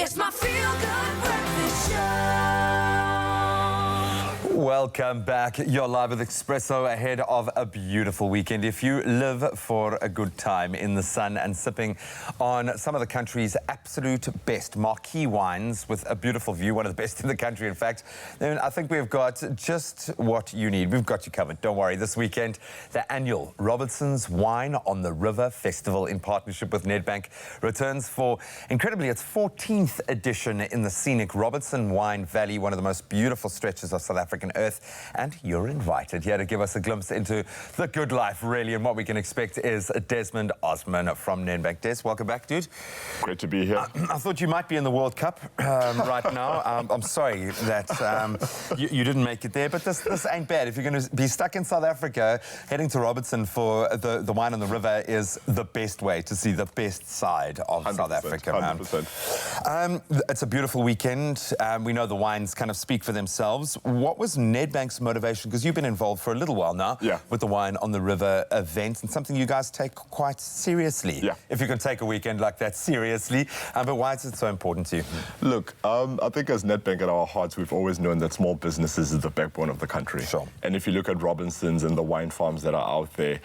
It's my feel-good breakfast show. Welcome back. You're live with Expresso ahead of a beautiful weekend. If you live for a good time in the sun and sipping on some of the country's absolute best marquee wines with a beautiful view, one of the best in the country, in fact, then I think we've got just what you need. We've got you covered. Don't worry. This weekend, the annual Robinson's Wine on the River Festival in partnership with Nedbank returns for, incredibly, its 14th edition in the scenic Robinson Wine Valley, one of the most beautiful stretches of South African earth, and you're invited here to give us a glimpse into the good life, really, and what we can expect is Desmond Osman from Nedbank. Des, welcome back, dude. Great to be here. I thought you might be in the World Cup right now. I'm sorry that you didn't make it there, but this ain't bad. If you're going to be stuck in South Africa, heading to Robinson for the wine on the river is the best way to see the best side of South Africa. 100%. It's a beautiful weekend. We know the wines kind of speak for themselves. What was Nedbank's motivation? Because you've been involved for a little while now with the Wine on the River event, and something you guys take quite seriously. Yeah. If you can take a weekend like that seriously. But why is it so important to you? Look, I think as Nedbank at our hearts, we've always known that small businesses is the backbone of the country. Sure. And if you look at Robinson's and the wine farms that are out there,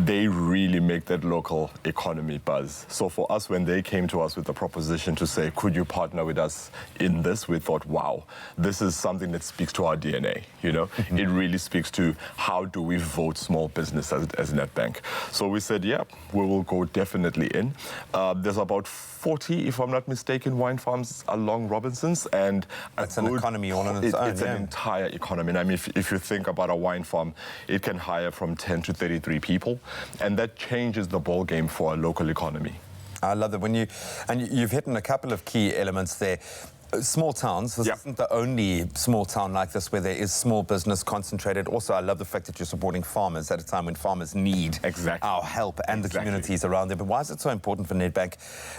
they really make that local economy buzz. So for us, when they came to us with the proposition to say, could you partner with us in this, we thought, wow, this is something that speaks to our DNA. You know, it really speaks to how do we vote small business as Nedbank. So we said, yeah, we will go definitely in. There's about 40, if I'm not mistaken, wine farms along Robinson's, and it's an economy all on its own. It's an entire economy. And I mean, if you think about a wine farm, it can hire from 10 to 33 people, and that changes the ball game for a local economy. I love that. You've hit on a couple of key elements there. Small towns. This isn't the only small town like this where there is small business concentrated. Also, I love the fact that you're supporting farmers at a time when farmers need our help and the communities around them. But why is it so important for Nedbank?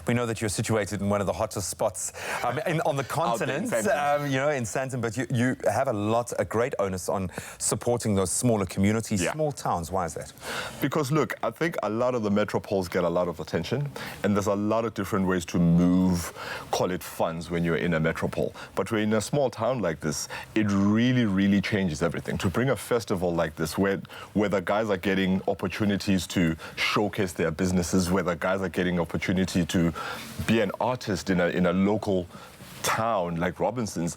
We know that you're situated in one of the hottest spots on the continent, you know, in Sandton, but you have a great onus on supporting those smaller communities, small towns. Why is that? Because, look, I think a lot of the metropoles get a lot of attention, and there's a lot of different ways to move, call it funds, when you're in a metropole. But we're in a small town like this, it really, really changes everything. To bring a festival like this, where the guys are getting opportunities to showcase their businesses, where the guys are getting opportunity to be an artist in a local town like Robinson's,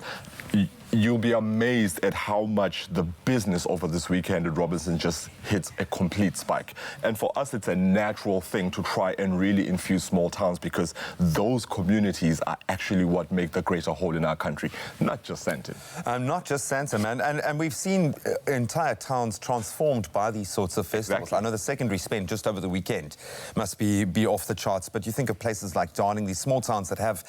you'll be amazed at how much the business over this weekend at Robinson just hits a complete spike. And for us, it's a natural thing to try and really infuse small towns, because those communities are actually what make the greater whole in our country, not just Sandton. Not just Sandton, man. And we've seen entire towns transformed by these sorts of festivals. Exactly. I know the secondary spend just over the weekend must be off the charts, but you think of places like Darling, these small towns that have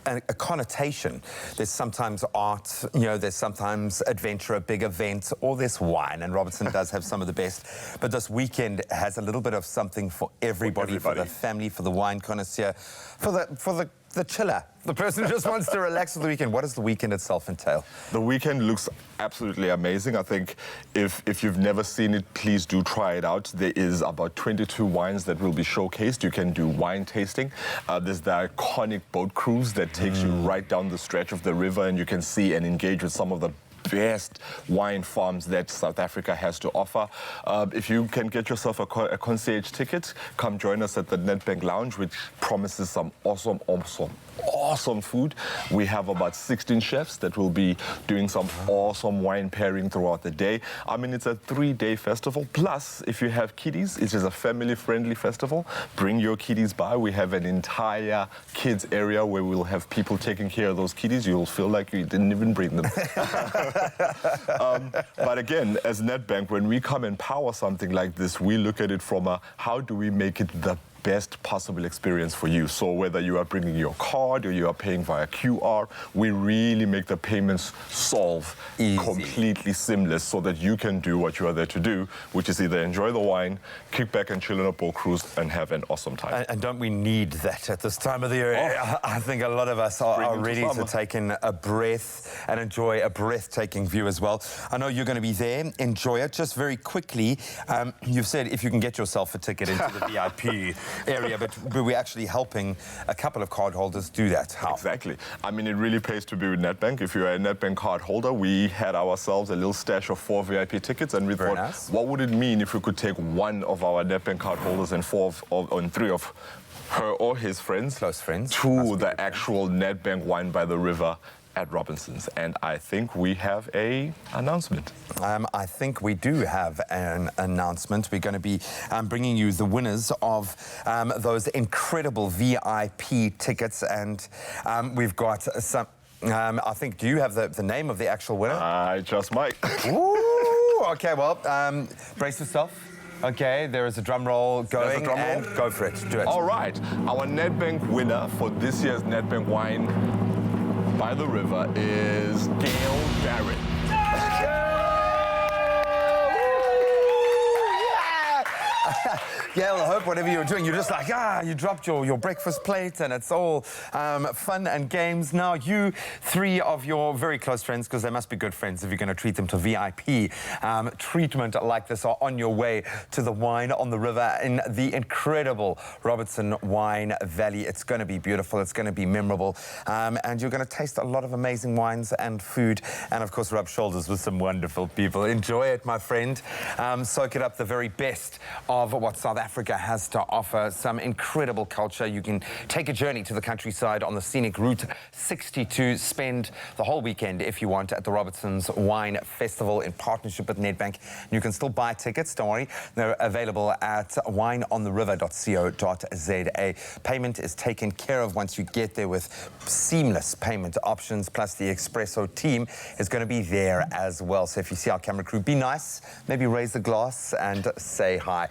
a connotation. There's sometimes art, you know, there's sometimes adventure, a big event, or there's wine, and Robinson does have some of the best. But this weekend has a little bit of something for everybody, for the family, for the wine connoisseur, for the chiller, the person who just wants to relax for the weekend. What does the weekend itself entail? The weekend looks absolutely amazing. I think if you've never seen it, please do try it out. There is about 22 wines that will be showcased. You can do wine tasting. There's the iconic boat cruise that takes you right down the stretch of the river, and you can see and engage with some of the best wine farms that South Africa has to offer. If you can get yourself a concierge ticket, come join us at the Nedbank Lounge, which promises some awesome food. We have about 16 chefs that will be doing some awesome wine pairing throughout the day. I mean, it's a 3-day festival. Plus, if you have kiddies, it is a family-friendly festival. Bring your kiddies by. We have an entire kids area where we'll have people taking care of those kiddies. You'll feel like you didn't even bring them. But again, as Nedbank, when we come and power something like this, we look at it from how do we make it the best possible experience for you. So whether you are bringing your card or you are paying via QR, we really make the payments solve completely seamless so that you can do what you are there to do, which is either enjoy the wine, kick back and chill on a boat cruise, and have an awesome time. And don't we need that at this time of the year? Oh. I think a lot of us are ready to take in a breath and enjoy a breathtaking view as well. I know you're going to be there. Enjoy it. Just very quickly, you've said if you can get yourself a ticket into the VIP area, but we're actually helping a couple of card holders do that. How? Exactly. I mean, it really pays to be with Nedbank. If you're a Nedbank card holder, we had ourselves a little stash of 4 VIP tickets, and we Very thought, nice. what would it mean if we could take one of our Nedbank card holders and 3 of her or his friends, Close friends. Must to be the good actual Nedbank Wine by the River at Robinson's. And I think we have a announcement. I think we do have an announcement. We're going to be bringing you the winners of those incredible VIP tickets, and we've got some. I think, do you have the name of the actual winner? I just might. Ooh, okay, well, brace yourself. Okay, there is a drum roll going. There's a drum roll? And go for it. Do it. All right, our Nedbank winner for this year's Nedbank Wine by the River is Gail Barrett. Gail, I hope whatever you're doing, you're just like, you dropped your breakfast plate and it's all fun and games. Now, you 3 of your very close friends, because they must be good friends if you're going to treat them to VIP treatment like this, are on your way to the Wine on the River in the incredible Robertson Wine Valley. It's going to be beautiful. It's going to be memorable. And you're going to taste a lot of amazing wines and food and, of course, rub shoulders with some wonderful people. Enjoy it, my friend. Soak it up, the very best of what South Africa has to offer. Some incredible culture. You can take a journey to the countryside on the scenic Route 62. Spend the whole weekend, if you want, at the Robertson's Wine Festival in partnership with Nedbank. You can still buy tickets, don't worry. They're available at wineontheriver.co.za. Payment is taken care of once you get there with seamless payment options, plus the Espresso team is going to be there as well. So if you see our camera crew, be nice, maybe raise a glass and say hi.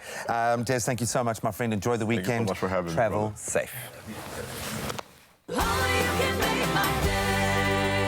Des, thank you so much, my friend. Enjoy the weekend. Thank you so much for having me, Travel brother. safe.